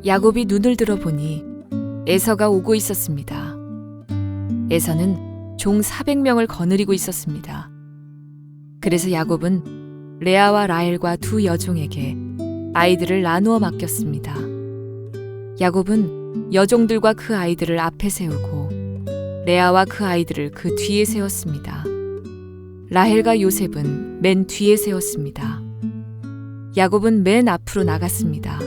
야곱이 눈을 들어보니 에서가 오고 있었습니다. 에서는 종 400명을 거느리고 있었습니다. 그래서 야곱은 레아와 라헬과 두 여종에게 아이들을 나누어 맡겼습니다. 야곱은 여종들과 그 아이들을 앞에 세우고 레아와 그 아이들을 그 뒤에 세웠습니다. 라헬과 요셉은 맨 뒤에 세웠습니다. 야곱은 맨 앞으로 나갔습니다.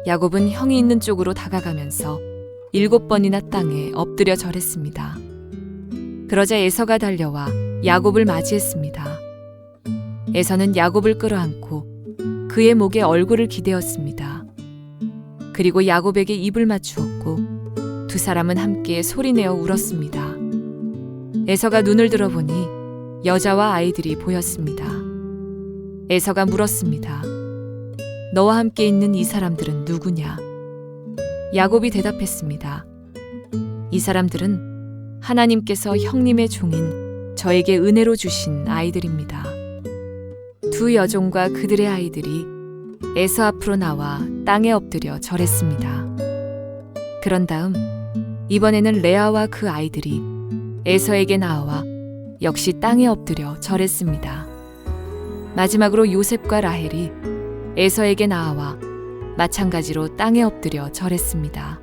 야곱은 형이 있는 쪽으로 다가가면서 7번이나 땅에 엎드려 절했습니다. 그러자 에서가 달려와 야곱을 맞이했습니다. 에서는 야곱을 끌어안고 그의 목에 얼굴을 기대었습니다. 그리고 야곱에게 입을 맞추었고 두 사람은 함께 소리내어 울었습니다. 에서가 눈을 들어보니 여자와 아이들이 보였습니다. 에서가 물었습니다. 너와 함께 있는 이 사람들은 누구냐? 야곱이 대답했습니다. 이 사람들은 하나님께서 형님의 종인 저에게 은혜로 주신 아이들입니다. 두 여종과 그들의 아이들이 에서 앞으로 나와 땅에 엎드려 절했습니다. 그런 다음 이번에는 레아와 그 아이들이 에서에게 나와 역시 땅에 엎드려 절했습니다. 마지막으로 요셉과 라헬이 에서에게 나와 마찬가지로 땅에 엎드려 절했습니다.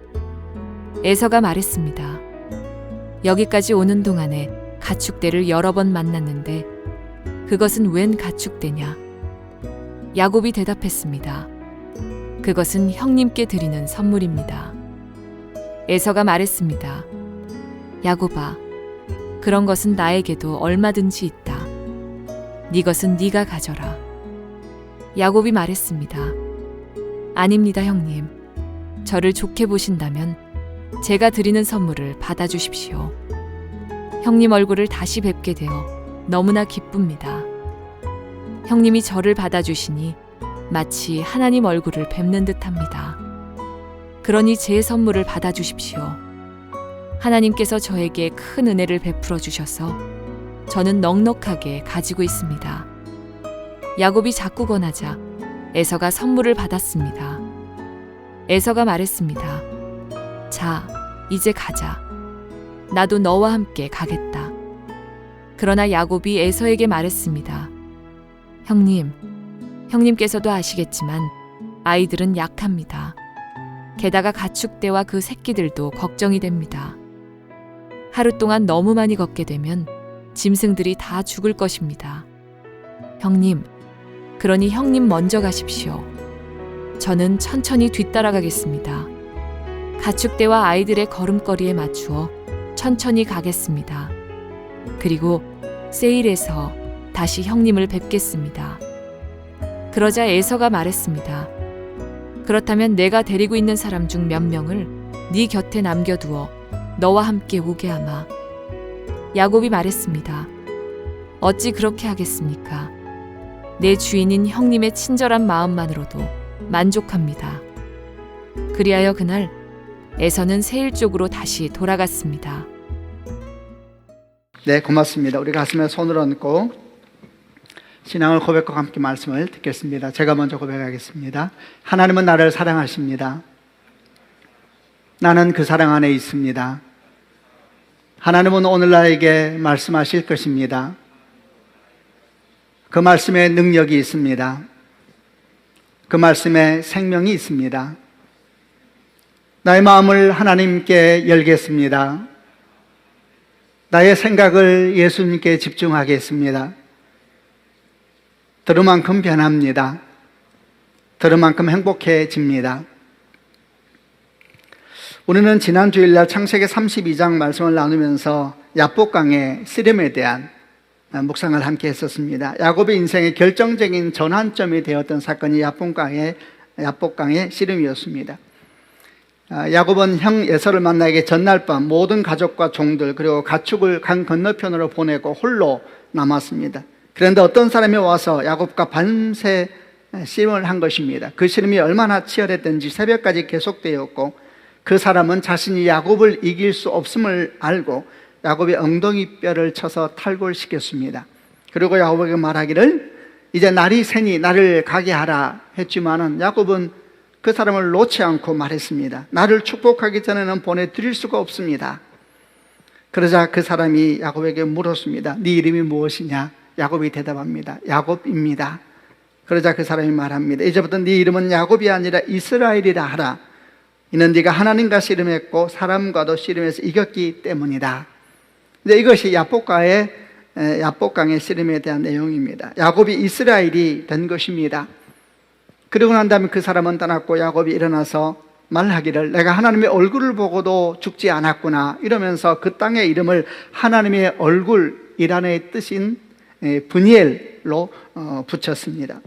에서가 말했습니다. 여기까지 오는 동안에 가축대를 여러 번 만났는데 그것은 웬 가축대냐? 야곱이 대답했습니다. 그것은 형님께 드리는 선물입니다. 에서가 말했습니다. 야곱아, 그런 것은 나에게도 얼마든지 있다. 네 것은 네가 가져라. 야곱이 말했습니다. 아닙니다, 형님. 저를 좋게 보신다면 제가 드리는 선물을 받아주십시오. 형님 얼굴을 다시 뵙게 되어 너무나 기쁩니다. 형님이 저를 받아주시니 마치 하나님 얼굴을 뵙는 듯합니다. 그러니 제 선물을 받아주십시오. 하나님께서 저에게 큰 은혜를 베풀어 주셔서 저는 넉넉하게 가지고 있습니다. 야곱이 자꾸 권하자 에서가 선물을 받았습니다. 에서가 말했습니다. 자, 이제 가자. 나도 너와 함께 가겠다. 그러나 야곱이 에서에게 말했습니다. 형님께서도 아시겠지만 아이들은 약합니다. 게다가 가축대와 그 새끼들도 걱정이 됩니다. 하루 동안 너무 많이 걷게 되면 짐승들이 다 죽을 것입니다. 형님, 그러니 형님 먼저 가십시오. 저는 천천히 뒤따라가겠습니다. 가축대와 아이들의 걸음걸이에 맞추어 천천히 가겠습니다. 그리고 세일에서 다시 형님을 뵙겠습니다. 그러자 에서가 말했습니다. 그렇다면 내가 데리고 있는 사람 중 몇 명을 네 곁에 남겨두어 너와 함께 오게 하마. 야곱이 말했습니다. 어찌 그렇게 하겠습니까? 내 주인인 형님의 친절한 마음만으로도 만족합니다. 그리하여 그날 에서는 세일 쪽으로 다시 돌아갔습니다. 네, 고맙습니다. 우리 가슴에 손을 얹고 신앙을 고백과 함께 말씀을 듣겠습니다. 제가 먼저 고백하겠습니다. 하나님은 나를 사랑하십니다. 나는 그 사랑 안에 있습니다. 하나님은 오늘 나에게 말씀하실 것입니다. 그 말씀에 능력이 있습니다. 그 말씀에 생명이 있습니다. 나의 마음을 하나님께 열겠습니다. 나의 생각을 예수님께 집중하겠습니다. 들은 만큼 변합니다. 들은 만큼 행복해집니다. 우리는 지난 주일날 창세기 32장 말씀을 나누면서 야복강의 씨름에 대한 묵상을 함께 했었습니다. 야곱의 인생의 결정적인 전환점이 되었던 사건이 야복강의 씨름이었습니다. 야곱은 형 에서를 만나기 전날 밤 모든 가족과 종들 그리고 가축을 강 건너편으로 보내고 홀로 남았습니다. 그런데 어떤 사람이 와서 야곱과 밤새 씨름을 한 것입니다. 그 씨름이 얼마나 치열했던지 새벽까지 계속되었고 그 사람은 자신이 야곱을 이길 수 없음을 알고 야곱의 엉덩이 뼈를 쳐서 탈골시켰습니다. 그리고 야곱에게 말하기를 이제 날이 새니 나를 가게 하라 했지만은 야곱은 그 사람을 놓지 않고 말했습니다. 나를 축복하기 전에는 보내드릴 수가 없습니다. 그러자 그 사람이 야곱에게 물었습니다. 네 이름이 무엇이냐? 야곱이 대답합니다. 야곱입니다. 그러자 그 사람이 말합니다. 이제부터 네 이름은 야곱이 아니라 이스라엘이라 하라. 이는 네가 하나님과 씨름했고 사람과도 씨름해서 이겼기 때문이다. 근데 이것이 야복강의 씨름에 대한 내용입니다. 야곱이 이스라엘이 된 것입니다. 그러고 난 다음에 그 사람은 떠났고 야곱이 일어나서 말하기를 내가 하나님의 얼굴을 보고도 죽지 않았구나 이러면서 그 땅의 이름을 하나님의 얼굴이라는 뜻인 브니엘로 붙였습니다.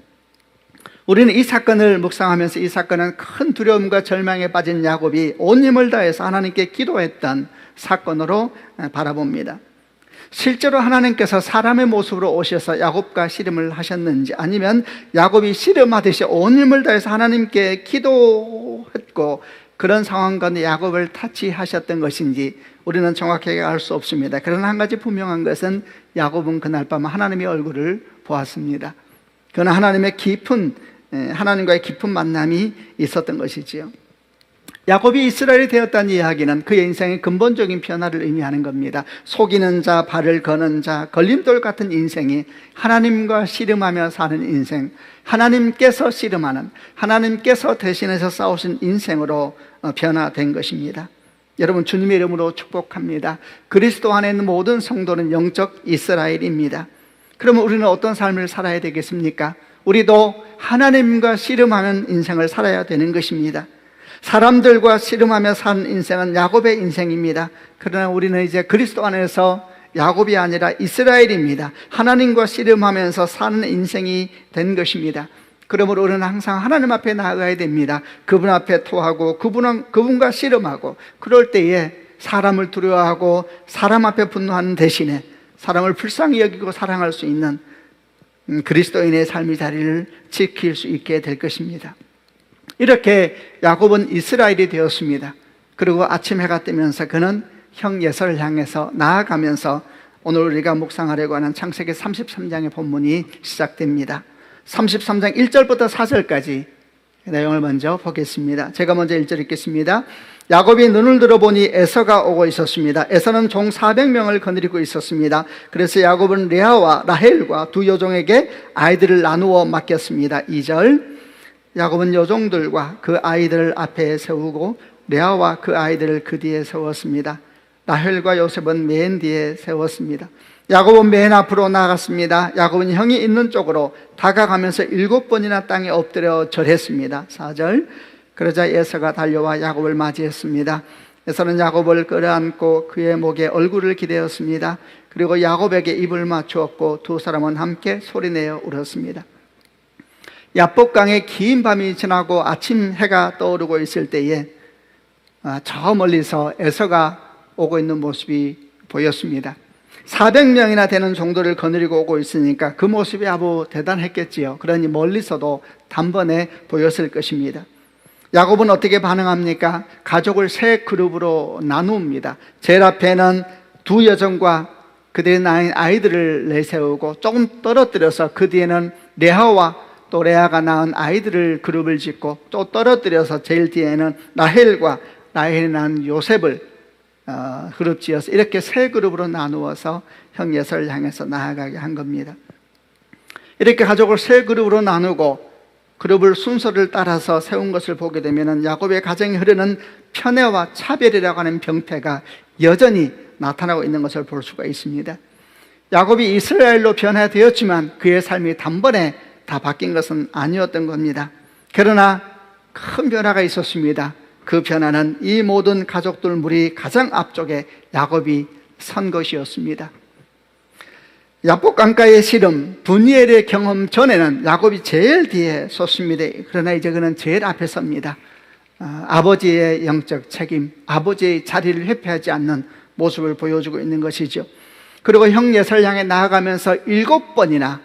우리는 이 사건을 묵상하면서 이 사건은 큰 두려움과 절망에 빠진 야곱이 온 힘을 다해서 하나님께 기도했던 사건으로 바라봅니다. 실제로 하나님께서 사람의 모습으로 오셔서 야곱과 씨름을 하셨는지 아니면 야곱이 씨름하듯이 온 힘을 다해서 하나님께 기도했고 그런 상황 가운데 야곱을 타치하셨던 것인지 우리는 정확하게 알 수 없습니다. 그러나 한 가지 분명한 것은 야곱은 그날 밤 하나님의 얼굴을 보았습니다. 그러나 하나님과의 깊은 만남이 있었던 것이지요. 야곱이 이스라엘이 되었다는 이야기는 그의 인생의 근본적인 변화를 의미하는 겁니다. 속이는 자, 발을 거는 자, 걸림돌 같은 인생이 하나님과 씨름하며 사는 인생, 하나님께서 씨름하는, 하나님께서 대신해서 싸우신 인생으로 변화된 것입니다. 여러분 주님의 이름으로 축복합니다. 그리스도 안에 있는 모든 성도는 영적 이스라엘입니다. 그러면 우리는 어떤 삶을 살아야 되겠습니까? 우리도 하나님과 씨름하는 인생을 살아야 되는 것입니다. 사람들과 씨름하며 사는 인생은 야곱의 인생입니다. 그러나 우리는 이제 그리스도 안에서 야곱이 아니라 이스라엘입니다. 하나님과 씨름하면서 사는 인생이 된 것입니다. 그러므로 우리는 항상 하나님 앞에 나아가야 됩니다. 그분 앞에 토하고 그분과 씨름하고 그럴 때에 사람을 두려워하고 사람 앞에 분노하는 대신에 사람을 불쌍히 여기고 사랑할 수 있는 그리스도인의 삶의 자리를 지킬 수 있게 될 것입니다. 이렇게 야곱은 이스라엘이 되었습니다. 그리고 아침 해가 뜨면서 그는 형 예서를 향해서 나아가면서 오늘 우리가 묵상하려고 하는 창세기 33장의 본문이 시작됩니다. 33장 1절부터 4절까지 내용을 먼저 보겠습니다. 제가 먼저 1절 읽겠습니다. 야곱이 눈을 들어보니 에서가 오고 있었습니다. 에서는 종 400명을 거느리고 있었습니다. 그래서 야곱은 레아와 라헬과 두 여종에게 아이들을 나누어 맡겼습니다. 2절 야곱은 여종들과 그 아이들을 앞에 세우고 레아와 그 아이들을 그 뒤에 세웠습니다. 라헬과 요셉은 맨 뒤에 세웠습니다. 야곱은 맨 앞으로 나아갔습니다. 야곱은 형이 있는 쪽으로 다가가면서 7번이나 땅에 엎드려 절했습니다. 4절 그러자 에서가 달려와 야곱을 맞이했습니다. 에서는 야곱을 끌어안고 그의 목에 얼굴을 기대었습니다. 그리고 야곱에게 입을 맞추었고 두 사람은 함께 소리내어 울었습니다. 야복강의 긴 밤이 지나고 아침 해가 떠오르고 있을 때에 저 멀리서 에서가 오고 있는 모습이 보였습니다. 400명이나 되는 종들을 거느리고 오고 있으니까 그 모습이 아주 대단했겠지요. 그러니 멀리서도 단번에 보였을 것입니다. 야곱은 어떻게 반응합니까? 가족을 세 그룹으로 나눕니다. 제일 앞에는 두 여종과 그들의 낳은 아이들을 내세우고 조금 떨어뜨려서 그 뒤에는 레아와 또 레아가 낳은 아이들을 그룹을 짓고 또 떨어뜨려서 제일 뒤에는 라헬과 라헬이 낳은 요셉을 그룹 지어서 이렇게 세 그룹으로 나누어서 형 예서를 향해서 나아가게 한 겁니다. 이렇게 가족을 세 그룹으로 나누고 그룹을 순서를 따라서 세운 것을 보게 되면 야곱의 가정에 흐르는 편애와 차별이라고 하는 병폐가 여전히 나타나고 있는 것을 볼 수가 있습니다. 야곱이 이스라엘로 변화되었지만 그의 삶이 단번에 다 바뀐 것은 아니었던 겁니다. 그러나 큰 변화가 있었습니다. 그 변화는 이 모든 가족들 무리 가장 앞쪽에 야곱이 선 것이었습니다. 야복강가의 씨름, 브니엘의 경험 전에는 야곱이 제일 뒤에 섰습니다. 그러나 이제 그는 제일 앞에 섭니다. 아버지의 영적 책임, 아버지의 자리를 회피하지 않는 모습을 보여주고 있는 것이죠. 그리고 형 예서를 향해 나아가면서 7번이나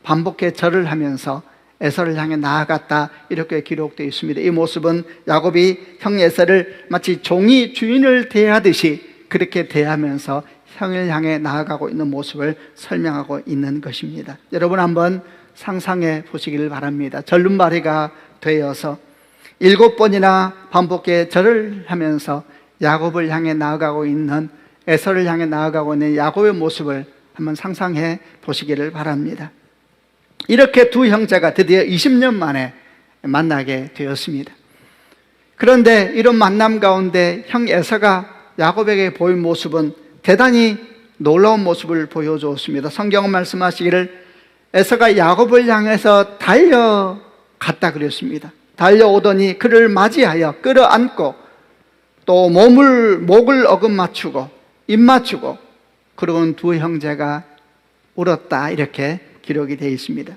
반복해 절을 하면서 에서를 향해 나아갔다 이렇게 기록되어 있습니다. 이 모습은 야곱이 형 에서를 마치 종이 주인을 대하듯이 그렇게 대하면서 형을 향해 나아가고 있는 모습을 설명하고 있는 것입니다. 여러분 한번 상상해 보시기를 바랍니다. 절름발이가 되어서 7번이나 반복해 절을 하면서 야곱을 향해 나아가고 있는, 에서를 향해 나아가고 있는 야곱의 모습을 한번 상상해 보시기를 바랍니다. 이렇게 두 형제가 드디어 20년 만에 만나게 되었습니다. 그런데 이런 만남 가운데 형 에서가 야곱에게 보인 모습은 대단히 놀라운 모습을 보여주었습니다. 성경은 말씀하시기를 에서가 야곱을 향해서 달려갔다 그랬습니다. 달려오더니 그를 맞이하여 끌어안고 또 목을 어긋맞추고 입 맞추고, 그러고는 두 형제가 울었다, 이렇게 기록이 되어 있습니다.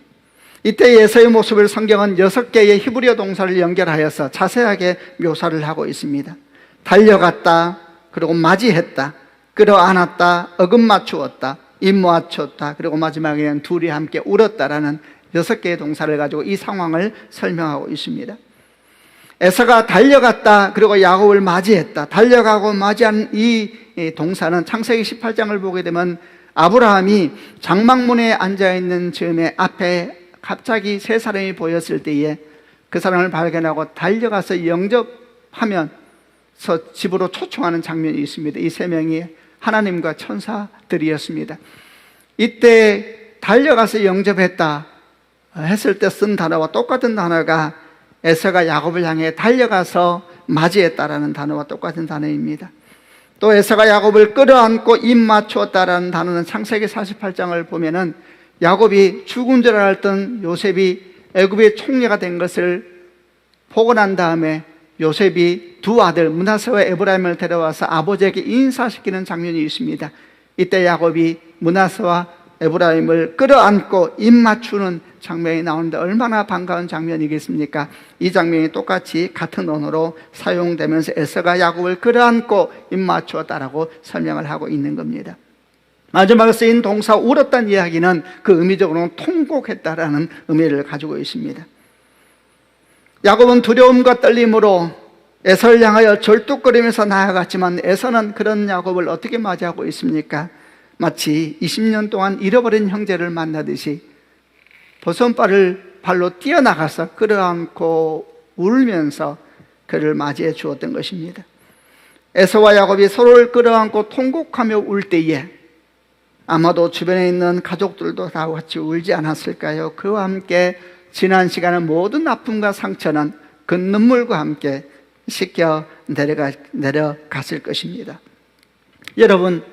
이때 에서의 모습을 성경은 6개의 히브리어 동사를 연결하여서 자세하게 묘사를 하고 있습니다. 달려갔다, 그리고 맞이했다, 끌어안았다, 어긋맞추었다, 입 맞췄다, 그리고 마지막에는 둘이 함께 울었다라는 6개의 동사를 가지고 이 상황을 설명하고 있습니다. 에서가 달려갔다, 그리고 야곱을 맞이했다. 달려가고 맞이한 이 동사는 창세기 18장을 보게 되면 아브라함이 장막문에 앉아있는 즈음에 앞에 갑자기 세 사람이 보였을 때에 그 사람을 발견하고 달려가서 영접하면서 집으로 초청하는 장면이 있습니다. 이 세 명이 하나님과 천사들이었습니다. 이때 달려가서 영접했다 했을 때 쓴 단어와 똑같은 단어가 에서가 야곱을 향해 달려가서 맞이했다라는 단어와 똑같은 단어입니다. 또 에서가 야곱을 끌어안고 입 맞추었다라는 단어는 창세기 48장을 보면은 야곱이 죽은 줄 알았던 요셉이 애굽의 총리가 된 것을 보고 난 다음에 요셉이 두 아들 므낫세와 에브라임을 데려와서 아버지에게 인사시키는 장면이 있습니다. 이때 야곱이 므낫세와 에브라임을 끌어안고 입 맞추는 장면이 나오는데 얼마나 반가운 장면이겠습니까? 이 장면이 똑같이 같은 언어로 사용되면서 에서가 야곱을 끌어안고 입 맞추었다라고 설명을 하고 있는 겁니다. 마지막에 쓰인 동사 울었다는 이야기는 그 의미적으로는 통곡했다라는 의미를 가지고 있습니다. 야곱은 두려움과 떨림으로 에서를 향하여 절뚝거리면서 나아갔지만 에서는 그런 야곱을 어떻게 맞이하고 있습니까? 마치 20년 동안 잃어버린 형제를 만나듯이 버선발을 발로 뛰어나가서 끌어안고 울면서 그를 맞이해 주었던 것입니다. 에서와 야곱이 서로를 끌어안고 통곡하며 울 때에 아마도 주변에 있는 가족들도 다 같이 울지 않았을까요? 그와 함께 지난 시간의 모든 아픔과 상처는 그 눈물과 함께 씻겨 내려갔을 것입니다. 여러분,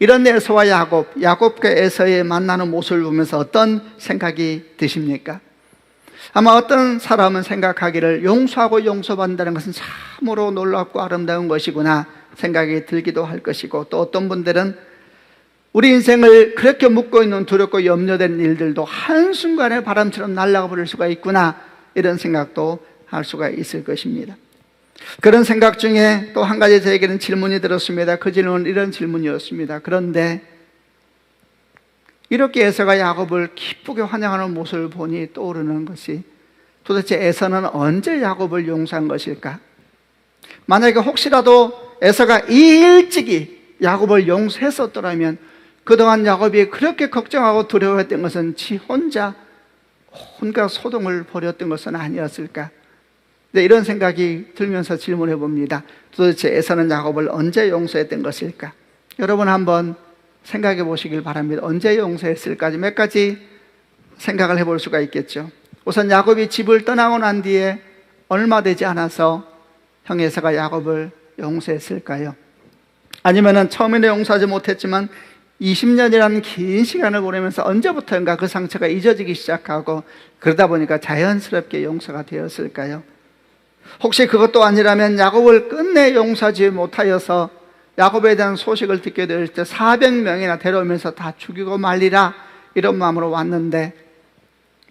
이런 에서와 야곱과 에서의 만나는 모습을 보면서 어떤 생각이 드십니까? 아마 어떤 사람은 생각하기를 용서하고 용서받는다는 것은 참으로 놀랍고 아름다운 것이구나 생각이 들기도 할 것이고, 또 어떤 분들은 우리 인생을 그렇게 묶고 있는 두렵고 염려된 일들도 한순간에 바람처럼 날아가 버릴 수가 있구나, 이런 생각도 할 수가 있을 것입니다. 그런 생각 중에 또 한 가지 저에게는 질문이 들었습니다. 그 질문은 이런 질문이었습니다. 그런데 이렇게 에서가 야곱을 기쁘게 환영하는 모습을 보니 떠오르는 것이, 도대체 에서는 언제 야곱을 용서한 것일까? 만약에 혹시라도 에서가 일찍이 야곱을 용서했었더라면 그동안 야곱이 그렇게 걱정하고 두려워했던 것은 지 혼자 온갖 소동을 벌였던 것은 아니었을까? 이런 생각이 들면서 질문해 봅니다. 도대체 에서는 야곱을 언제 용서했던 것일까? 여러분 한번 생각해 보시길 바랍니다. 언제 용서했을까? 몇 가지 생각을 해볼 수가 있겠죠. 우선 야곱이 집을 떠나고 난 뒤에 얼마 되지 않아서 형 에서가 야곱을 용서했을까요? 아니면은 처음에는 용서하지 못했지만 20년이라는 긴 시간을 보내면서 언제부터인가 그 상처가 잊어지기 시작하고 그러다 보니까 자연스럽게 용서가 되었을까요? 혹시 그것도 아니라면 야곱을 끝내 용서하지 못하여서 야곱에 대한 소식을 듣게 될 때 400명이나 데려오면서 다 죽이고 말리라, 이런 마음으로 왔는데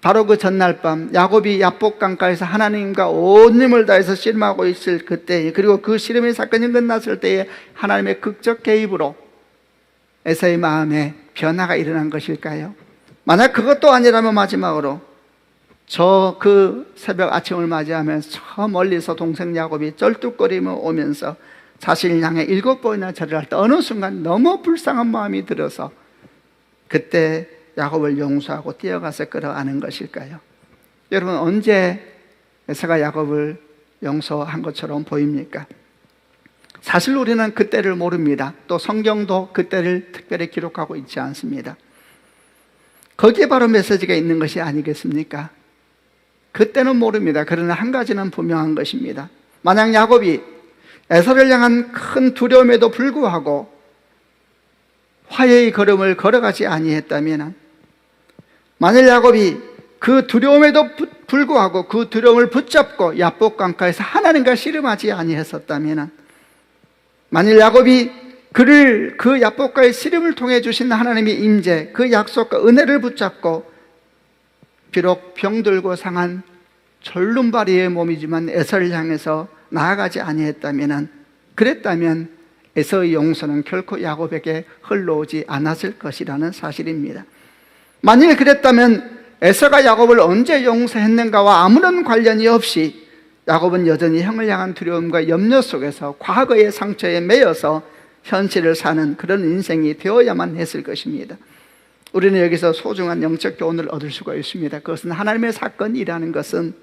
바로 그 전날 밤 야곱이 야복강가에서 하나님과 온 힘을 다해서 씨름하고 있을 그때, 그리고 그 씨름의 사건이 끝났을 때에 하나님의 극적 개입으로 에서의 마음에 변화가 일어난 것일까요? 만약 그것도 아니라면 마지막으로 그 새벽 아침을 맞이하면서 저 멀리서 동생 야곱이 쩔뚝거리며 오면서 자신을 향해 7번이나 절을 할 때 어느 순간 너무 불쌍한 마음이 들어서 그때 야곱을 용서하고 뛰어가서 끌어안은 것일까요? 여러분, 언제 에서가 야곱을 용서한 것처럼 보입니까? 사실 우리는 그때를 모릅니다. 또 성경도 그때를 특별히 기록하고 있지 않습니다. 거기에 바로 메시지가 있는 것이 아니겠습니까? 그때는 모릅니다. 그러나 한 가지는 분명한 것입니다. 만약 야곱이 에서를 향한 큰 두려움에도 불구하고 화해의 걸음을 걸어가지 아니했다면, 만일 야곱이 그 두려움에도 불구하고 그 두려움을 붙잡고 야복 강가에서 하나님과 씨름하지 아니했었다면, 만일 야곱이 그를 그 야복과의 씨름을 통해 주신 하나님의 임재, 그 약속과 은혜를 붙잡고 비록 병들고 상한 졸름바리의 몸이지만 에서를 향해서 나아가지 아니했다면, 그랬다면 에서의 용서는 결코 야곱에게 흘러오지 않았을 것이라는 사실입니다. 만일 그랬다면 에서가 야곱을 언제 용서했는가와 아무런 관련이 없이 야곱은 여전히 형을 향한 두려움과 염려 속에서 과거의 상처에 매여서 현실을 사는 그런 인생이 되어야만 했을 것입니다. 우리는 여기서 소중한 영적 교훈을 얻을 수가 있습니다. 그것은 하나님의 사건이라는 것은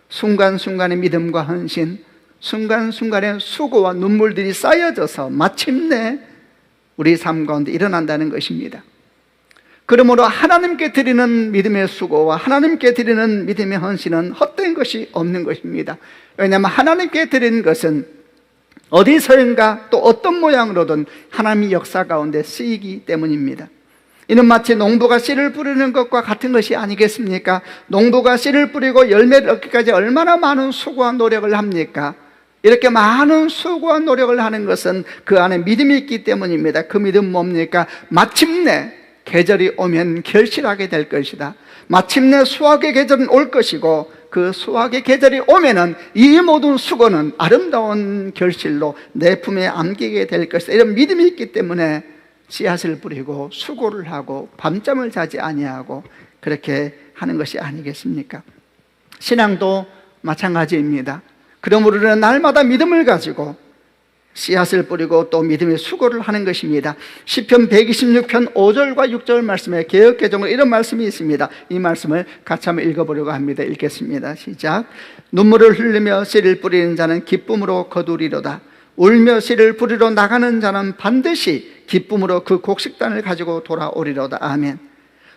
순간순간의 믿음과 헌신, 순간순간의 수고와 눈물들이 쌓여져서 마침내 우리 삶 가운데 일어난다는 것입니다. 그러므로 하나님께 드리는 믿음의 수고와 하나님께 드리는 믿음의 헌신은 헛된 것이 없는 것입니다. 왜냐하면 하나님께 드리는 것은 어디서인가 또 어떤 모양으로든 하나님의 역사 가운데 쓰이기 때문입니다. 이는 마치 농부가 씨를 뿌리는 것과 같은 것이 아니겠습니까? 농부가 씨를 뿌리고 열매를 얻기까지 얼마나 많은 수고와 노력을 합니까? 이렇게 많은 수고와 노력을 하는 것은 그 안에 믿음이 있기 때문입니다. 그 믿음 뭡니까? 마침내 계절이 오면 결실하게 될 것이다. 마침내 수확의 계절은 올 것이고 그 수확의 계절이 오면은 이 모든 수고는 아름다운 결실로 내 품에 안기게 될 것이다. 이런 믿음이 있기 때문에 씨앗을 뿌리고 수고를 하고 밤잠을 자지 아니하고 그렇게 하는 것이 아니겠습니까? 신앙도 마찬가지입니다. 그러므로 우리는 날마다 믿음을 가지고 씨앗을 뿌리고 또 믿음의 수고를 하는 것입니다. 시편 126편 5절과 6절 말씀에 개역개정으로 이런 말씀이 있습니다. 이 말씀을 같이 한번 읽어보려고 합니다. 읽겠습니다. 시작. 눈물을 흘리며 씨를 뿌리는 자는 기쁨으로 거두리로다. 울며 씨를 뿌리러 나가는 자는 반드시 기쁨으로 그 곡식단을 가지고 돌아오리로다. 아멘.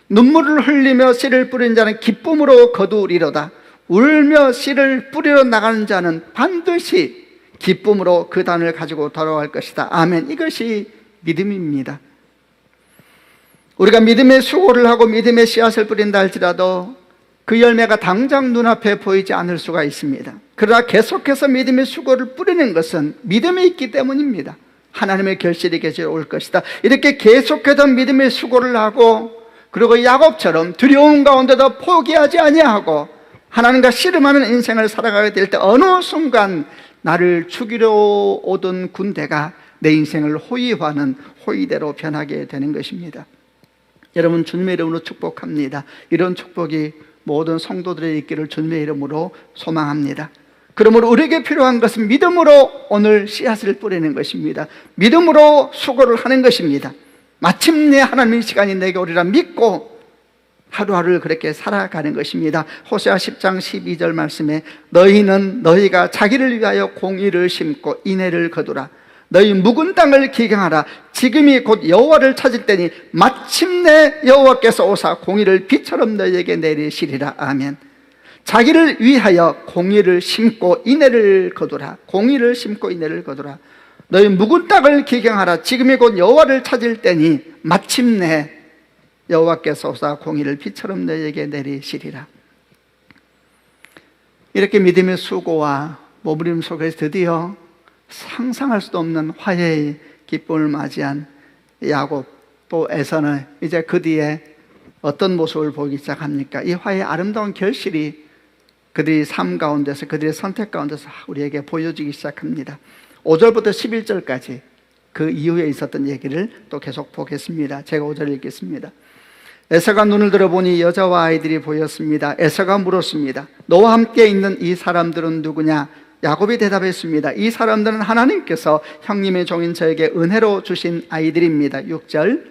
눈물을 흘리며 씨를 뿌리는 자는 기쁨으로 거두리로다. 울며 씨를 뿌리러 나가는 자는 반드시 기쁨으로 그 단을 가지고 돌아갈 것이다. 아멘. 이것이 믿음입니다. 우리가 믿음의 수고를 하고 믿음의 씨앗을 뿌린다 할지라도 그 열매가 당장 눈앞에 보이지 않을 수가 있습니다. 그러나 계속해서 믿음의 수고를 뿌리는 것은 믿음이 있기 때문입니다. 하나님의 결실이 계속 올 것이다. 이렇게 계속해서 믿음의 수고를 하고 그리고 야곱처럼 두려움 가운데도 포기하지 아니하고 하나님과 씨름하는 인생을 살아가게 될 때 어느 순간 나를 죽이려 오던 군대가 내 인생을 호위하는 호위대로 변하게 되는 것입니다. 여러분, 주님의 이름으로 축복합니다. 이런 축복이 모든 성도들의 있기를 주님의 이름으로 소망합니다. 그러므로 우리에게 필요한 것은 믿음으로 오늘 씨앗을 뿌리는 것입니다. 믿음으로 수고를 하는 것입니다. 마침내 하나님의 시간이 내게 오리라 믿고 하루하루를 그렇게 살아가는 것입니다. 호세아 10장 12절 말씀에 너희는 너희가 자기를 위하여 공의를 심고 인애를 거두라. 너희 묵은 땅을 기경하라. 지금이 곧 여호와를 찾을 때니 마침내 여호와께서 오사 공의를 비처럼 너희에게 내리시리라. 아멘. 자기를 위하여 공의를 심고 인애를 거두라. 공의를 심고 인애를 거두라. 너희 묵은 땅을 기경하라. 지금이 곧 여호와를 찾을 때니 마침내 여호와께서 오사 공의를 비처럼 너희에게 내리시리라. 이렇게 믿음의 수고와 머무림 속에서 드디어 상상할 수도 없는 화해의 기쁨을 맞이한 야곱 또 에서는 이제 그 뒤에 어떤 모습을 보기 시작합니까? 이 화해의 아름다운 결실이 그들의 삶 가운데서 그들의 선택 가운데서 우리에게 보여지기 시작합니다. 5절부터 11절까지 그 이후에 있었던 얘기를 또 계속 보겠습니다. 제가 5절 읽겠습니다. 에서가 눈을 들어보니 여자와 아이들이 보였습니다. 에서가 물었습니다. 너와 함께 있는 이 사람들은 누구냐? 야곱이 대답했습니다. 이 사람들은 하나님께서 형님의 종인 저에게 은혜로 주신 아이들입니다. 6절.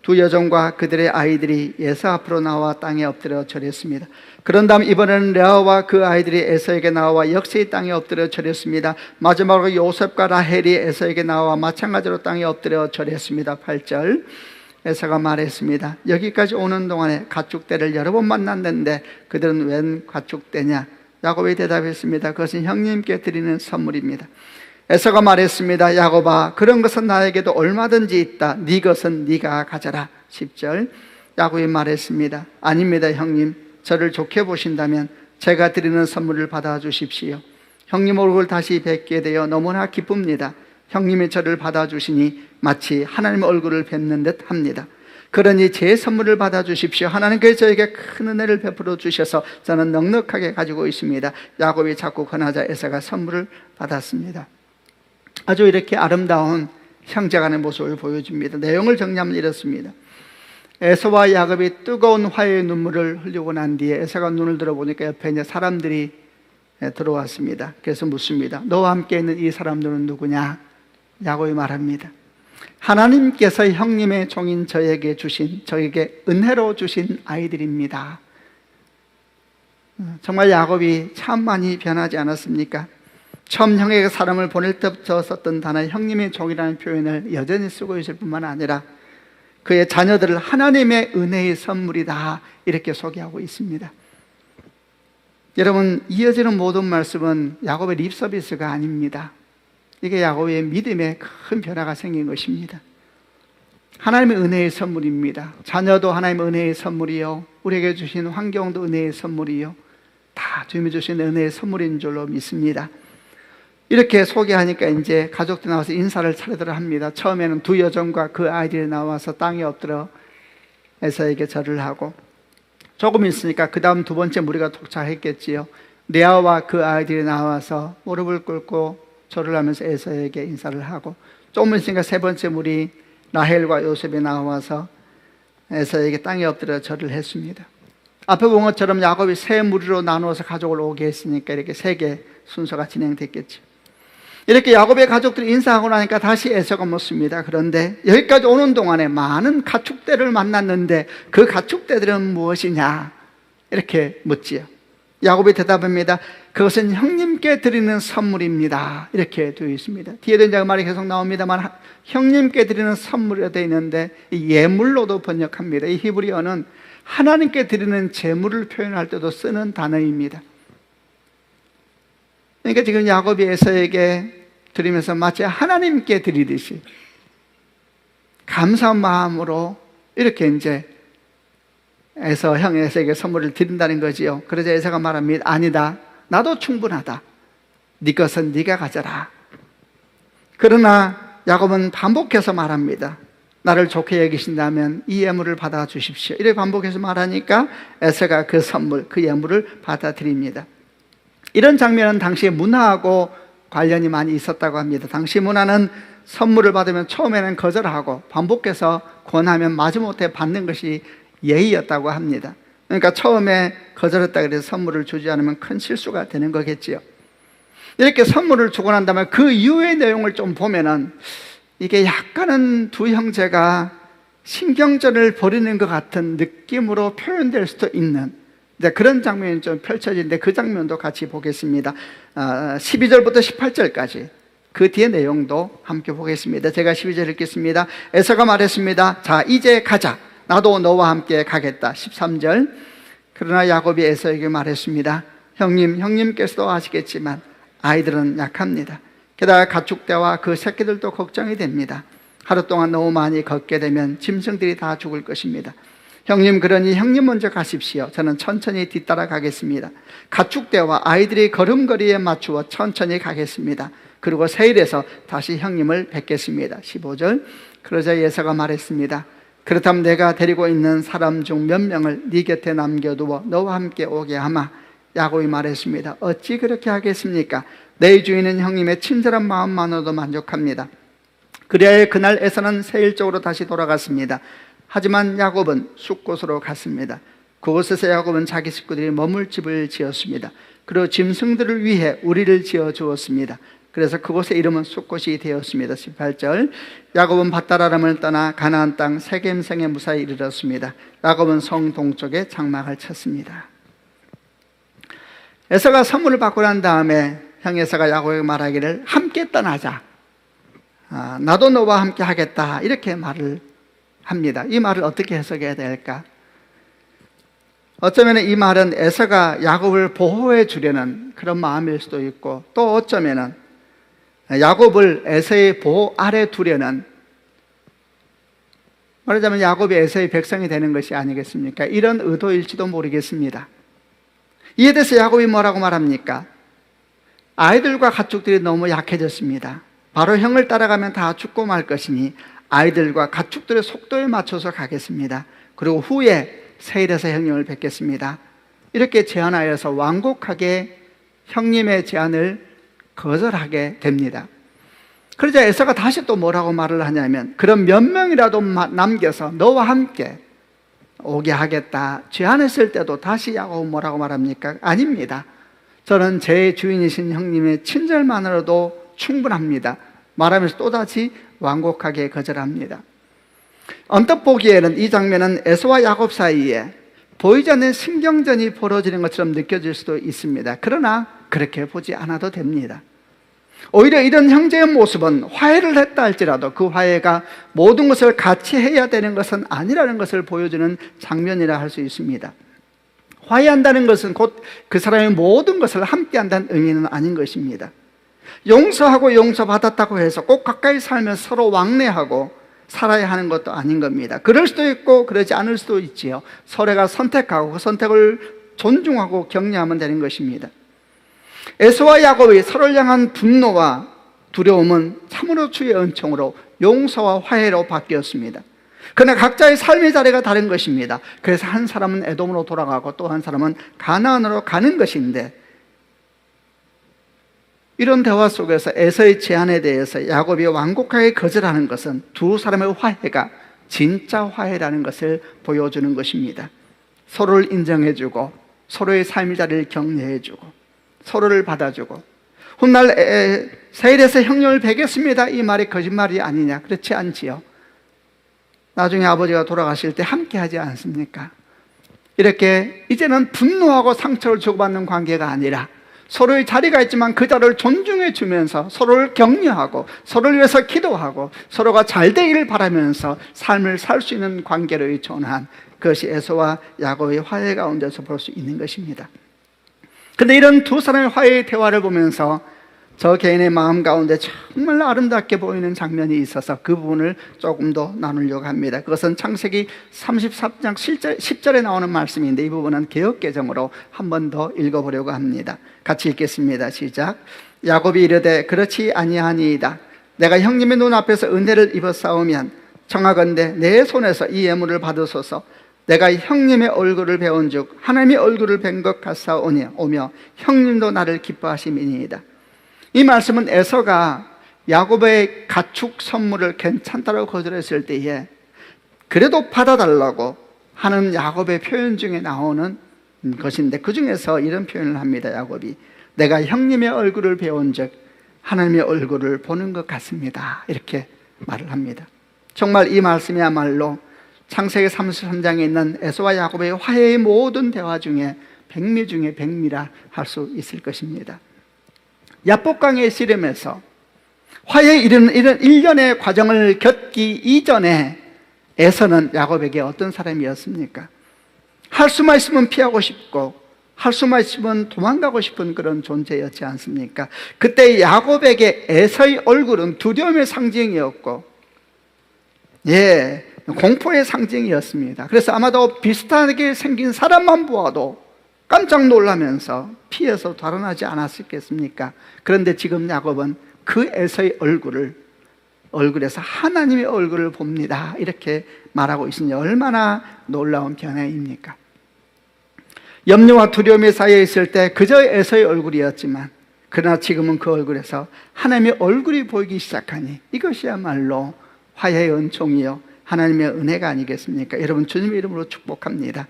두 여종과 그들의 아이들이 에서 앞으로 나와 땅에 엎드려 절했습니다. 그런 다음 이번에는 레아와 그 아이들이 에서에게 나와 역시 땅에 엎드려 절했습니다. 마지막으로 요셉과 라헬이 에서에게 나와 마찬가지로 땅에 엎드려 절했습니다. 8절 에서가 말했습니다. 여기까지 오는 동안에 가축대를 여러 번 만났는데 그들은 웬 가축대냐? 야곱이 대답했습니다. 그것은 형님께 드리는 선물입니다. 에서가 말했습니다. 야곱아, 그런 것은 나에게도 얼마든지 있다. 네 것은 네가 가져라. 10절 야곱이 말했습니다. 아닙니다, 형님. 저를 좋게 보신다면 제가 드리는 선물을 받아주십시오. 형님 얼굴 다시 뵙게 되어 너무나 기쁩니다. 형님이 저를 받아주시니 마치 하나님 얼굴을 뵙는 듯 합니다. 그러니 제 선물을 받아주십시오. 하나님께서 저에게 큰 은혜를 베풀어 주셔서 저는 넉넉하게 가지고 있습니다. 야곱이 자꾸 권하자 에서가 선물을 받았습니다. 아주 이렇게 아름다운 형제간의 모습을 보여줍니다. 내용을 정리하면 이렇습니다. 에서와 야곱이 뜨거운 화해의 눈물을 흘리고 난 뒤에 에서가 눈을 들어보니까 옆에 이제 사람들이 들어왔습니다. 그래서 묻습니다. 너와 함께 있는 이 사람들은 누구냐? 야곱이 말합니다. 하나님께서 형님의 종인 저에게 은혜로 주신 아이들입니다. 정말 야곱이 참 많이 변하지 않았습니까? 처음 형에게 사람을 보낼 때부터 썼던 단어 형님의 종이라는 표현을 여전히 쓰고 있을 뿐만 아니라 그의 자녀들을 하나님의 은혜의 선물이다 이렇게 소개하고 있습니다. 여러분, 이어지는 모든 말씀은 야곱의 립서비스가 아닙니다. 이게 야곱의 믿음에 큰 변화가 생긴 것입니다. 하나님의 은혜의 선물입니다. 자녀도 하나님의 은혜의 선물이요, 우리에게 주신 환경도 은혜의 선물이요, 다 주님이 주신 은혜의 선물인 줄로 믿습니다. 이렇게 소개하니까 이제 가족들이 나와서 인사를 차례대로 합니다. 처음에는 두 여종과 그 아이들이 나와서 땅에 엎드려 에서에게 절을 하고, 조금 있으니까 그 다음 두 번째 무리가 도착했겠지요. 레아와 그 아이들이 나와서 무릎을 꿇고 절을 하면서 에서에게 인사를 하고, 조금 있으니까 세 번째 무리 라헬과 요셉이 나와서 에서에게 땅에 엎드려 절을 했습니다. 앞에 본 것처럼 야곱이 세 무리로 나누어서 가족을 오게 했으니까 이렇게 세 개 순서가 진행됐겠죠. 이렇게 야곱의 가족들이 인사하고 나니까 다시 에서가 묻습니다. 그런데 여기까지 오는 동안에 많은 가축대를 만났는데 그 가축대들은 무엇이냐? 이렇게 묻지요. 야곱이 대답합니다. 그것은 형님께 드리는 선물입니다. 이렇게 되어 있습니다. 뒤에도 이제 그 말이 계속 나옵니다만 형님께 드리는 선물이라고 되어 있는데 예물로도 번역합니다. 이 히브리어는 하나님께 드리는 제물을 표현할 때도 쓰는 단어입니다. 그러니까 지금 야곱이 에서에게 드리면서 마치 하나님께 드리듯이 감사한 마음으로 이렇게 이제 형에서에게 선물을 드린다는 거지요. 그래서 에서가 말합니다. 아니다, 나도 충분하다. 네 것은 네가 가져라. 그러나 야곱은 반복해서 말합니다. 나를 좋게 여기신다면 이 예물을 받아 주십시오. 이렇게 반복해서 말하니까 에서가 그 선물, 그 예물을 받아들입니다. 이런 장면은 당시 문화하고 관련이 많이 있었다고 합니다. 당시 문화는 선물을 받으면 처음에는 거절하고 반복해서 권하면 마지못해 받는 것이 예의였다고 합니다. 그러니까 처음에 거절했다 그래서 선물을 주지 않으면 큰 실수가 되는 거겠지요. 이렇게 선물을 주고 난 다음에 그 이후의 내용을 좀 보면은 이게 약간은 두 형제가 신경전을 벌이는 것 같은 느낌으로 표현될 수도 있는 그런 장면이 좀 펼쳐지는데 그 장면도 같이 보겠습니다. 12절부터 18절까지 그 뒤의 내용도 함께 보겠습니다. 제가 12절 읽겠습니다. 에서가 말했습니다. 자, 이제 가자. 나도 너와 함께 가겠다. 13절. 그러나 야곱이 에서에게 말했습니다. 형님께서도 아시겠지만 아이들은 약합니다. 게다가 가축대와 그 새끼들도 걱정이 됩니다. 하루 동안 너무 많이 걷게 되면 짐승들이 다 죽을 것입니다. 형님, 그러니 형님 먼저 가십시오. 저는 천천히 뒤따라 가겠습니다. 가축대와 아이들이 걸음걸이에 맞추어 천천히 가겠습니다. 그리고 세일에서 다시 형님을 뵙겠습니다. 15절. 그러자 에서가 말했습니다. 그렇다면 내가 데리고 있는 사람 중 몇 명을 네 곁에 남겨두어 너와 함께 오게 하마. 야곱이 말했습니다. 어찌 그렇게 하겠습니까? 내 주인은 형님의 친절한 마음만으로도 만족합니다. 그래야 그날 에서는 세일 쪽으로 다시 돌아갔습니다. 하지만 야곱은 숫곳으로 갔습니다. 그곳에서 야곱은 자기 식구들이 머물 집을 지었습니다. 그리고 짐승들을 위해 우리를 지어 주었습니다. 그래서 그곳의 이름은 숫곳이 되었습니다. 18절, 야곱은 밧다라람을 떠나 가나안 땅 세겜성에 무사히 이르렀습니다. 야곱은 성 동쪽에 장막을 쳤습니다. 에서가 선물을 받고 난 다음에 형 에서가 야곱에게 말하기를 함께 떠나자, 나도 너와 함께 하겠다, 이렇게 말을 합니다. 이 말을 어떻게 해석해야 될까? 어쩌면 이 말은 에서가 야곱을 보호해 주려는 그런 마음일 수도 있고, 또 어쩌면 야곱을 에서의 보호 아래 두려는, 말하자면 야곱이 에서의 백성이 되는 것이 아니겠습니까? 이런 의도일지도 모르겠습니다. 이에 대해서 야곱이 뭐라고 말합니까? 아이들과 가축들이 너무 약해졌습니다. 바로 형을 따라가면 다 죽고 말 것이니 아이들과 가축들의 속도에 맞춰서 가겠습니다. 그리고 후에 세일에서 형님을 뵙겠습니다. 이렇게 제안하여서 완곡하게 형님의 제안을 거절하게 됩니다. 그러자 에서가 다시 또 뭐라고 말을 하냐면, 그럼 몇 명이라도 남겨서 너와 함께 오게 하겠다 제안했을 때도 다시 야곱은 뭐라고 말합니까? 아닙니다. 저는 제 주인이신 형님의 친절만으로도 충분합니다. 말하면서 또다시 완곡하게 거절합니다. 언뜻 보기에는 이 장면은 에서와 야곱 사이에 보이지 않는 신경전이 벌어지는 것처럼 느껴질 수도 있습니다. 그러나 그렇게 보지 않아도 됩니다. 오히려 이런 형제의 모습은 화해를 했다 할지라도 그 화해가 모든 것을 같이 해야 되는 것은 아니라는 것을 보여주는 장면이라 할 수 있습니다. 화해한다는 것은 곧 그 사람의 모든 것을 함께 한다는 의미는 아닌 것입니다. 용서하고 용서받았다고 해서 꼭 가까이 살면서 서로 왕래하고 살아야 하는 것도 아닌 겁니다. 그럴 수도 있고 그러지 않을 수도 있지요. 서로가 선택하고 그 선택을 존중하고 격려하면 되는 것입니다. 에서와 야곱이 서로를 향한 분노와 두려움은 참으로 주의 은총으로 용서와 화해로 바뀌었습니다. 그러나 각자의 삶의 자리가 다른 것입니다. 그래서 한 사람은 에돔으로 돌아가고 또 한 사람은 가나안으로 가는 것인데, 이런 대화 속에서 에서의 제안에 대해서 야곱이 완곡하게 거절하는 것은 두 사람의 화해가 진짜 화해라는 것을 보여주는 것입니다. 서로를 인정해주고 서로의 삶의 자리를 격려해주고 서로를 받아주고, 훗날 세일에서 형님을 뵙겠습니다, 이 말이 거짓말이 아니냐? 그렇지 않지요. 나중에 아버지가 돌아가실 때 함께 하지 않습니까? 이렇게 이제는 분노하고 상처를 주고받는 관계가 아니라 서로의 자리가 있지만 그 자리를 존중해 주면서 서로를 격려하고 서로를 위해서 기도하고 서로가 잘 되기를 바라면서 삶을 살 수 있는 관계로 의존한 그것이 에서와 야곱의 화해 가운데서 볼 수 있는 것입니다. 그런데 이런 두 사람의 화해의 대화를 보면서 저 개인의 마음 가운데 정말 아름답게 보이는 장면이 있어서 그 부분을 조금 더 나누려고 합니다. 그것은 창세기 33장 10절에 나오는 말씀인데, 이 부분은 개역개정으로 한 번 더 읽어보려고 합니다. 같이 읽겠습니다. 시작. 야곱이 이르되 그렇지 아니하니이다. 내가 형님의 눈앞에서 은혜를 입었사오면 청하건대 내 손에서 이 예물을 받으소서. 내가 형님의 얼굴을 배운즉 하나님의 얼굴을 뵌 것 같사오며 형님도 나를 기뻐하심이니이다. 이 말씀은 에서가 야곱의 가축 선물을 괜찮다고 거절했을 때에 그래도 받아달라고 하는 야곱의 표현 중에 나오는 것인데, 그 중에서 이런 표현을 합니다. 야곱이 내가 형님의 얼굴을 배운 즉 하나님의 얼굴을 보는 것 같습니다, 이렇게 말을 합니다. 정말 이 말씀이야말로 창세기 33장에 있는 에서와 야곱의 화해의 모든 대화 중에 백미 중에 백미라 할 수 있을 것입니다. 야복강의 씨름에서 화해에 이르는 이런 일련의 과정을 겪기 이전에 에서는 야곱에게 어떤 사람이었습니까? 할 수만 있으면 피하고 싶고 할 수만 있으면 도망가고 싶은 그런 존재였지 않습니까? 그때 야곱에게 에서의 얼굴은 두려움의 상징이었고, 공포의 상징이었습니다. 그래서 아마도 비슷하게 생긴 사람만 보아도 깜짝 놀라면서 피해서 달아나지 않았겠습니까? 그런데 지금 야곱은 그 에서의 얼굴에서 하나님의 얼굴을 봅니다, 이렇게 말하고 있으니 얼마나 놀라운 변화입니까? 염려와 두려움에 쌓여 있을 때 그저 에서의 얼굴이었지만, 그러나 지금은 그 얼굴에서 하나님의 얼굴이 보이기 시작하니 이것이야말로 화해의 은총이요 하나님의 은혜가 아니겠습니까? 여러분, 주님의 이름으로 축복합니다.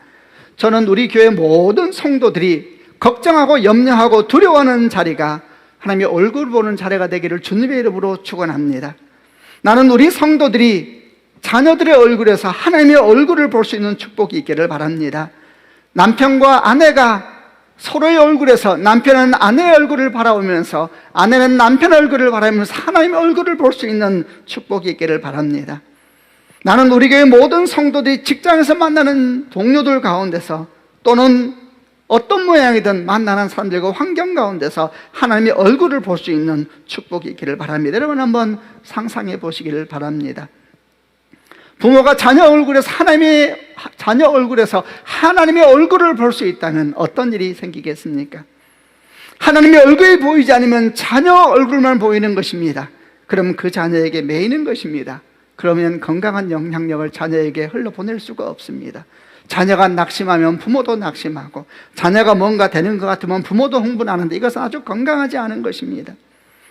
저는 우리 교회 모든 성도들이 걱정하고 염려하고 두려워하는 자리가 하나님의 얼굴 보는 자녀가 되기를 주님의 이름으로 축원합니다. 나는 우리 성도들이 자녀들의 얼굴에서 하나님의 얼굴을 볼 수 있는 축복이 있기를 바랍니다. 남편과 아내가 서로의 얼굴에서 남편은 아내의 얼굴을 바라보면서 아내는 남편의 얼굴을 바라보면서 하나님의 얼굴을 볼 수 있는 축복이 있기를 바랍니다. 나는 우리 교회 모든 성도들이 직장에서 만나는 동료들 가운데서 또는 어떤 모양이든 만나는 사람들과 환경 가운데서 하나님의 얼굴을 볼 수 있는 축복이 있기를 바랍니다. 여러분 한번 상상해 보시기를 바랍니다. 부모가 자녀 얼굴에서 하나님의 얼굴을 볼 수 있다면 어떤 일이 생기겠습니까? 하나님의 얼굴이 보이지 않으면 자녀 얼굴만 보이는 것입니다. 그럼 그 자녀에게 매이는 것입니다. 그러면 건강한 영향력을 자녀에게 흘러보낼 수가 없습니다. 자녀가 낙심하면 부모도 낙심하고, 자녀가 뭔가 되는 것 같으면 부모도 흥분하는데 이것은 아주 건강하지 않은 것입니다.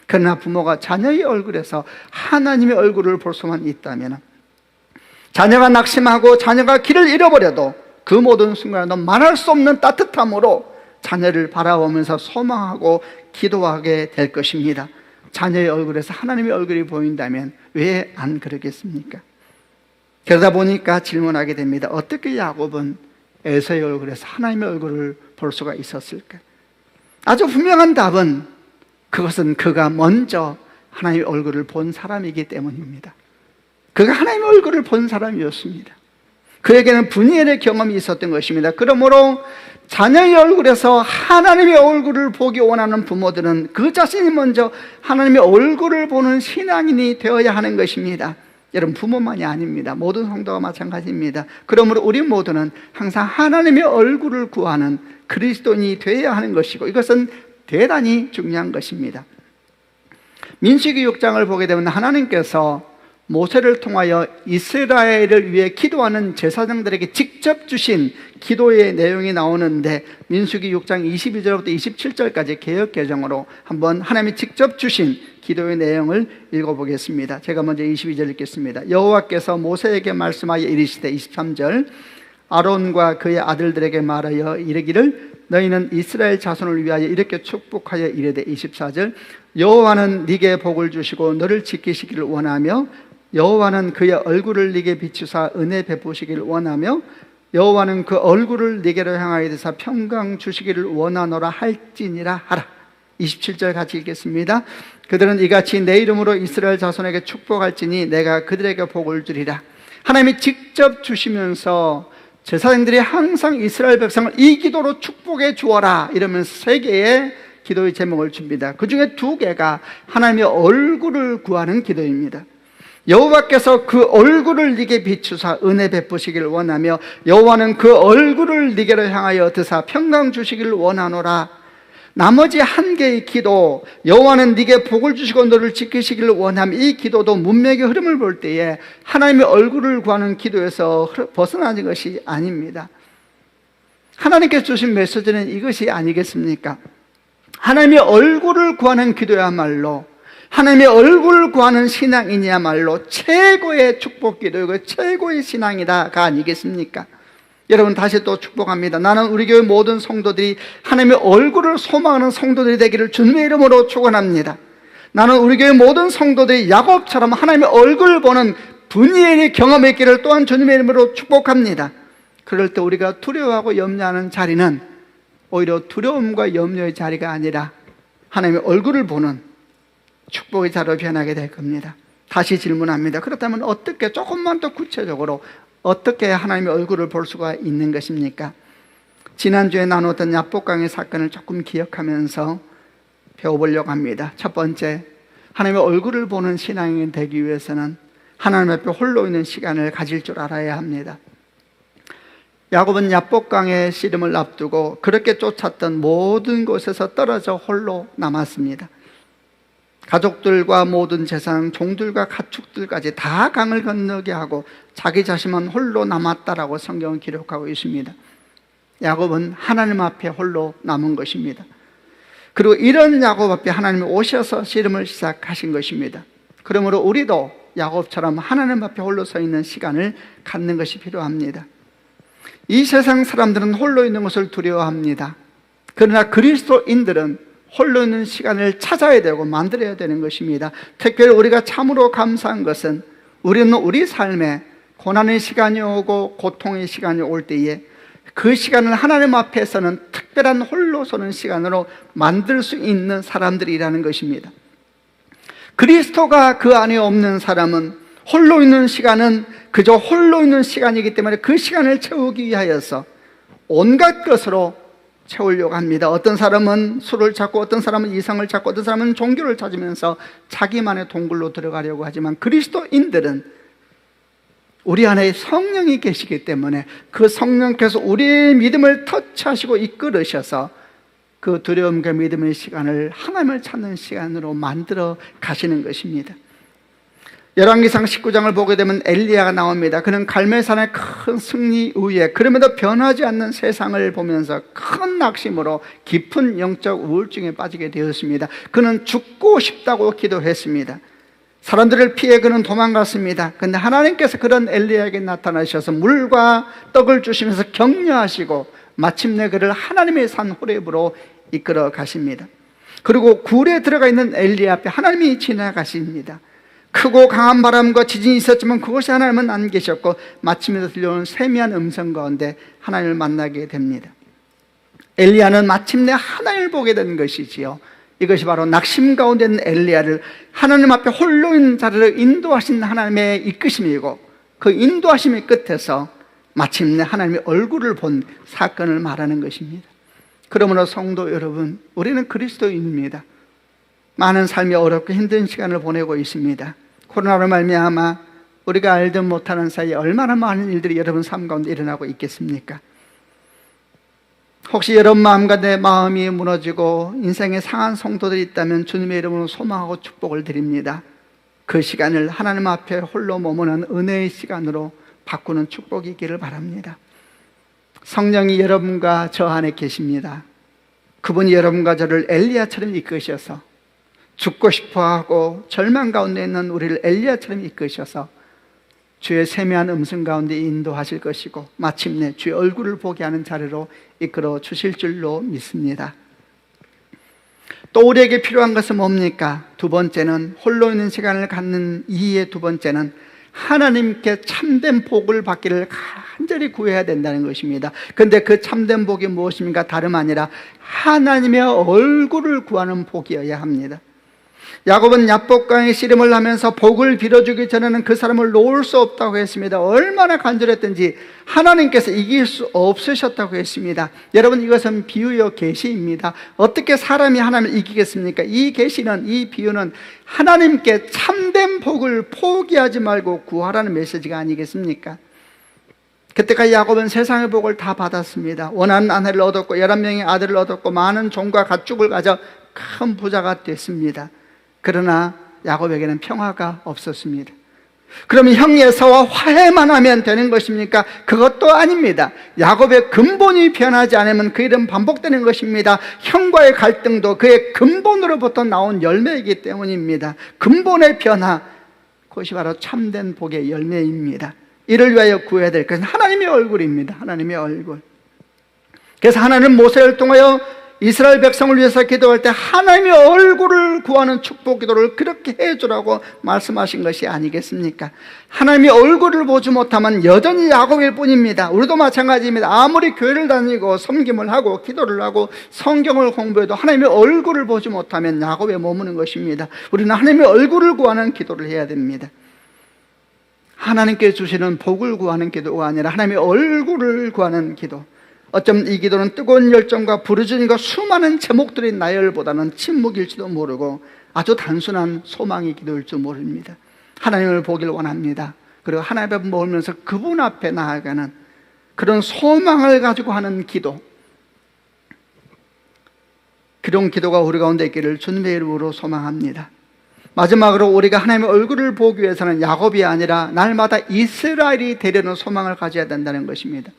그러나 부모가 자녀의 얼굴에서 하나님의 얼굴을 볼 수만 있다면, 자녀가 낙심하고 자녀가 길을 잃어버려도 그 모든 순간에도 말할 수 없는 따뜻함으로 자녀를 바라보면서 소망하고 기도하게 될 것입니다. 자녀의 얼굴에서 하나님의 얼굴이 보인다면 왜 안 그러겠습니까? 그러다 보니까 질문하게 됩니다. 어떻게 야곱은 에서의 얼굴에서 하나님의 얼굴을 볼 수가 있었을까? 아주 분명한 답은 그것은 그가 먼저 하나님의 얼굴을 본 사람이기 때문입니다. 그가 하나님의 얼굴을 본 사람이었습니다. 그에게는 분이엘의 경험이 있었던 것입니다. 그러므로 자녀의 얼굴에서 하나님의 얼굴을 보기 원하는 부모들은 그 자신이 먼저 하나님의 얼굴을 보는 신앙인이 되어야 하는 것입니다. 여러분, 부모만이 아닙니다. 모든 성도가 마찬가지입니다. 그러므로 우리 모두는 항상 하나님의 얼굴을 구하는 그리스도인이 되어야 하는 것이고, 이것은 대단히 중요한 것입니다. 민수기 6장을 보게 되면 하나님께서 모세를 통하여 이스라엘을 위해 기도하는 제사장들에게 직접 주신 기도의 내용이 나오는데, 민수기 6장 22절부터 27절까지 개역개정으로 한번 하나님이 직접 주신 기도의 내용을 읽어보겠습니다. 제가 먼저 22절 읽겠습니다. 여호와께서 모세에게 말씀하여 이르시되, 23절, 아론과 그의 아들들에게 말하여 이르기를 너희는 이스라엘 자손을 위하여 이렇게 축복하여 이르되, 24절, 여호와는 네게 복을 주시고 너를 지키시기를 원하며 여호와는 그의 얼굴을 네게 비추사 은혜 베푸시기를 원하며 여호와는 그 얼굴을 네게로 향하여 드사 평강 주시기를 원하노라 할지니라 하라. 27절 같이 읽겠습니다. 그들은 이같이 내 이름으로 이스라엘 자손에게 축복할지니 내가 그들에게 복을 주리라. 하나님이 직접 주시면서 제사장들이 항상 이스라엘 백성을 이 기도로 축복해 주어라 이러면서 3개의 기도의 제목을 줍니다. 그 중에 2개가 하나님의 얼굴을 구하는 기도입니다. 여호와께서 그 얼굴을 네게 비추사 은혜 베푸시기를 원하며 여호와는 그 얼굴을 네게로 향하여 드사 평강 주시기를 원하노라. 나머지 1개의 기도, 여호와는 네게 복을 주시고 너를 지키시기를 원하며, 이 기도도 문맥의 흐름을 볼 때에 하나님의 얼굴을 구하는 기도에서 벗어나는 것이 아닙니다. 하나님께서 주신 메시지는 이것이 아니겠습니까? 하나님의 얼굴을 구하는 기도야말로, 하나님의 얼굴을 구하는 신앙이냐말로 최고의 축복 기도이고 최고의 신앙이다가 아니겠습니까? 여러분, 다시 또 축복합니다. 나는 우리 교회 모든 성도들이 하나님의 얼굴을 소망하는 성도들이 되기를 주님의 이름으로 축원합니다. 나는 우리 교회 모든 성도들이 야곱처럼 하나님의 얼굴을 보는 분이엘의 경험이 있기를 또한 주님의 이름으로 축복합니다. 그럴 때 우리가 두려워하고 염려하는 자리는 오히려 두려움과 염려의 자리가 아니라 하나님의 얼굴을 보는 축복의 자리로 변하게 될 겁니다. 다시 질문합니다. 그렇다면 어떻게, 조금만 더 구체적으로 어떻게 하나님의 얼굴을 볼 수가 있는 것입니까? 지난주에 나눴던 야복강의 사건을 조금 기억하면서 배워보려고 합니다. 첫 번째, 하나님의 얼굴을 보는 신앙인이 되기 위해서는 하나님 앞에 홀로 있는 시간을 가질 줄 알아야 합니다. 야곱은 야복강의 씨름을 앞두고 그렇게 쫓았던 모든 곳에서 떨어져 홀로 남았습니다. 가족들과 모든 재산, 종들과 가축들까지 다 강을 건너게 하고 자기 자신만 홀로 남았다라고 성경은 기록하고 있습니다. 야곱은 하나님 앞에 홀로 남은 것입니다. 그리고 이런 야곱 앞에 하나님이 오셔서 씨름을 시작하신 것입니다. 그러므로 우리도 야곱처럼 하나님 앞에 홀로 서 있는 시간을 갖는 것이 필요합니다. 이 세상 사람들은 홀로 있는 것을 두려워합니다. 그러나 그리스도인들은 홀로 있는 시간을 찾아야 되고 만들어야 되는 것입니다. 특별히 우리가 참으로 감사한 것은 우리는 우리 삶에 고난의 시간이 오고 고통의 시간이 올 때에 그 시간을 하나님 앞에서는 특별한 홀로 서는 시간으로 만들 수 있는 사람들이라는 것입니다. 그리스도가 그 안에 없는 사람은 홀로 있는 시간은 그저 홀로 있는 시간이기 때문에 그 시간을 채우기 위하여서 온갖 것으로 채우려고 합니다. 어떤 사람은 술을 찾고, 어떤 사람은 이성을 찾고, 어떤 사람은 종교를 찾으면서 자기만의 동굴로 들어가려고 하지만, 그리스도인들은 우리 안에 성령이 계시기 때문에 그 성령께서 우리의 믿음을 터치하시고 이끌으셔서 그 두려움과 믿음의 시간을 하나님을 찾는 시간으로 만들어 가시는 것입니다. 열왕기상 19장을 보게 되면 엘리야가 나옵니다. 그는 갈멜산의 큰 승리 후에 그럼에도 변하지 않는 세상을 보면서 큰 낙심으로 깊은 영적 우울증에 빠지게 되었습니다. 그는 죽고 싶다고 기도했습니다. 사람들을 피해 그는 도망갔습니다. 그런데 하나님께서 그런 엘리야에게 나타나셔서 물과 떡을 주시면서 격려하시고 마침내 그를 하나님의 산 호렙으로 이끌어 가십니다. 그리고 굴에 들어가 있는 엘리야 앞에 하나님이 지나가십니다. 크고 강한 바람과 지진이 있었지만 그곳에 하나님은 안 계셨고 마침내 들려오는 세미한 음성 가운데 하나님을 만나게 됩니다. 엘리야는 마침내 하나님을 보게 된 것이지요. 이것이 바로 낙심 가운데 있는 엘리야를 하나님 앞에 홀로 있는 자리를 인도하신 하나님의 이끄심이고, 그 인도하심의 끝에서 마침내 하나님의 얼굴을 본 사건을 말하는 것입니다. 그러므로 성도 여러분, 우리는 그리스도인입니다. 많은 삶이 어렵고 힘든 시간을 보내고 있습니다. 코로나로 말미암아 우리가 알든 못하는 사이에 얼마나 많은 일들이 여러분 삶 가운데 일어나고 있겠습니까? 혹시 여러분 마음과 내 마음이 무너지고 인생에 상한 성도들이 있다면 주님의 이름으로 소망하고 축복을 드립니다. 그 시간을 하나님 앞에 홀로 머무는 은혜의 시간으로 바꾸는 축복이 있기를 바랍니다. 성령이 여러분과 저 안에 계십니다. 그분이 여러분과 저를 엘리야처럼 이끄셔서 죽고 싶어하고 절망 가운데 있는 우리를 엘리야처럼 이끄셔서 주의 세미한 음성 가운데 인도하실 것이고 마침내 주의 얼굴을 보게 하는 자리로 이끌어 주실 줄로 믿습니다. 또 우리에게 필요한 것은 뭡니까? 두 번째는 홀로 있는 시간을 갖는 이의 두 번째는 하나님께 참된 복을 받기를 간절히 구해야 된다는 것입니다. 그런데 그 참된 복이 무엇입니까? 다름 아니라 하나님의 얼굴을 구하는 복이어야 합니다. 야곱은 야복강에 씨름을 하면서 복을 빌어주기 전에는 그 사람을 놓을 수 없다고 했습니다. 얼마나 간절했든지 하나님께서 이길 수 없으셨다고 했습니다. 여러분, 이것은 비유요 계시입니다. 어떻게 사람이 하나님을 이기겠습니까? 이 계시는, 이 비유는 하나님께 참된 복을 포기하지 말고 구하라는 메시지가 아니겠습니까? 그때까지 야곱은 세상의 복을 다 받았습니다. 원하는 아내를 얻었고 11명의 아들을 얻었고 많은 종과 가축을 가져 큰 부자가 됐습니다. 그러나 야곱에게는 평화가 없었습니다. 그러면 형 에사와 화해만 하면 되는 것입니까? 그것도 아닙니다. 야곱의 근본이 변하지 않으면 그 일은 반복되는 것입니다. 형과의 갈등도 그의 근본으로부터 나온 열매이기 때문입니다. 근본의 변화, 그것이 바로 참된 복의 열매입니다. 이를 위하여 구해야 될 것은 하나님의 얼굴입니다. 하나님의 얼굴. 그래서 하나님은 모세를 통하여 이스라엘 백성을 위해서 기도할 때 하나님의 얼굴을 구하는 축복 기도를 그렇게 해주라고 말씀하신 것이 아니겠습니까? 하나님의 얼굴을 보지 못하면 여전히 야곱일 뿐입니다. 우리도 마찬가지입니다. 아무리 교회를 다니고 섬김을 하고 기도를 하고 성경을 공부해도 하나님의 얼굴을 보지 못하면 야곱에 머무는 것입니다. 우리는 하나님의 얼굴을 구하는 기도를 해야 됩니다. 하나님께 주시는 복을 구하는 기도가 아니라 하나님의 얼굴을 구하는 기도. 어쩌면 이 기도는 뜨거운 열정과 부르짖음과 수많은 제목들의 나열보다는 침묵일지도 모르고 아주 단순한 소망의 기도일 줄 모릅니다. 하나님을 보길 원합니다. 그리고 하나님 앞에 머물면서 그분 앞에 나아가는 그런 소망을 가지고 하는 기도, 그런 기도가 우리 가운데 있기를 주님의 이름으로 소망합니다. 마지막으로 우리가 하나님의 얼굴을 보기 위해서는 야곱이 아니라 날마다 이스라엘이 되려는 소망을 가져야 된다는 것입니다.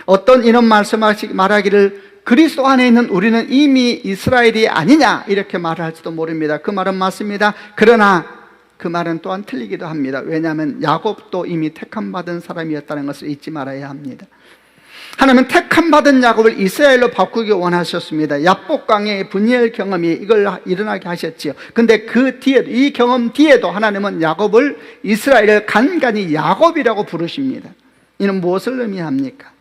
어떤 이런 말하기를 그리스도 안에 있는 우리는 이미 이스라엘이 아니냐 이렇게 말할지도 모릅니다. 그 말은 맞습니다. 그러나 그 말은 또한 틀리기도 합니다. 왜냐하면 야곱도 이미 택함받은 사람이었다는 것을 잊지 말아야 합니다. 하나님은 택함 받은 야곱을 이스라엘로 바꾸기 원하셨습니다. 야복강의 분열 경험이 이걸 일어나게 하셨지요. 근데 그 뒤에도, 이 경험 뒤에도 하나님은 야곱을, 이스라엘을 간간히 야곱이라고 부르십니다. 이는 무엇을 의미합니까?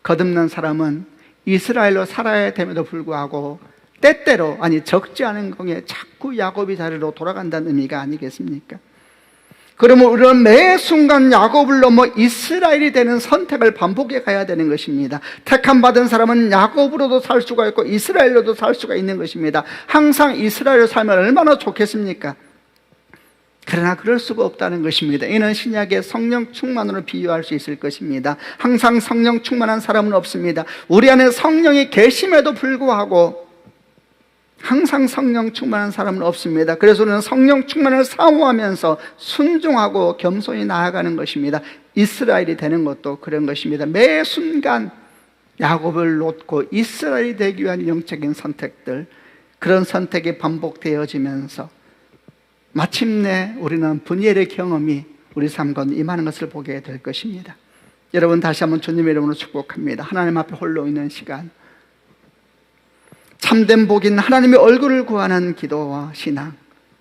거듭난 사람은 이스라엘로 살아야 됨에도 불구하고 때때로, 아니 적지 않은 경우에 자꾸 야곱의 자리로 돌아간다는 의미가 아니겠습니까? 그러면 우리는 매 순간 야곱을 넘어 이스라엘이 되는 선택을 반복해 가야 되는 것입니다. 택함 받은 사람은 야곱으로도 살 수가 있고 이스라엘로도 살 수가 있는 것입니다. 항상 이스라엘로 살면 얼마나 좋겠습니까? 그러나 그럴 수가 없다는 것입니다. 이는 신약의 성령 충만으로 비유할 수 있을 것입니다. 항상 성령 충만한 사람은 없습니다. 우리 안에 성령이 계심에도 불구하고 항상 성령 충만한 사람은 없습니다. 그래서 우리는 성령 충만을 사모하면서 순종하고 겸손히 나아가는 것입니다. 이스라엘이 되는 것도 그런 것입니다. 매 순간 야곱을 놓고 이스라엘이 되기 위한 영적인 선택들, 그런 선택이 반복되어지면서 마침내 우리는 분열의 경험이 우리 삶 가운데 임하는 것을 보게 될 것입니다. 여러분, 다시 한번 주님의 이름으로 축복합니다. 하나님 앞에 홀로 있는 시간, 참된 복인 하나님의 얼굴을 구하는 기도와 신앙,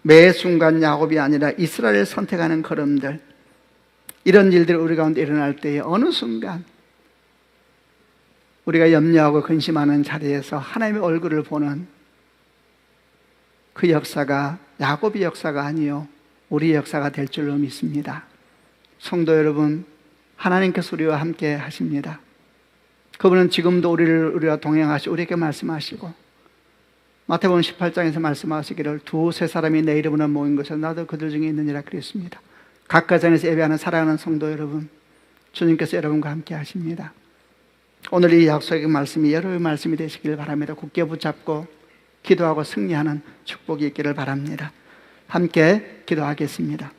매 순간 야곱이 아니라 이스라엘을 선택하는 걸음들, 이런 일들이 우리 가운데 일어날 때에 어느 순간 우리가 염려하고 근심하는 자리에서 하나님의 얼굴을 보는 그 역사가 야곱의 역사가 아니요 우리의 역사가 될 줄로 믿습니다. 성도 여러분, 하나님께서 우리와 함께 하십니다. 그분은 지금도 우리와 동행하시고 우리에게 말씀하시고, 마태복음 18장에서 말씀하시기를 두세 사람이 내 이름으로 모인 것은 나도 그들 중에 있느니라 그랬습니다. 각각 전에서 예배하는 사랑하는 성도 여러분, 주님께서 여러분과 함께 하십니다. 오늘 이 약속의 말씀이 여러분의 말씀이 되시길 바랍니다. 굳게 붙잡고 기도하고 승리하는 축복이 있기를 바랍니다. 함께 기도하겠습니다.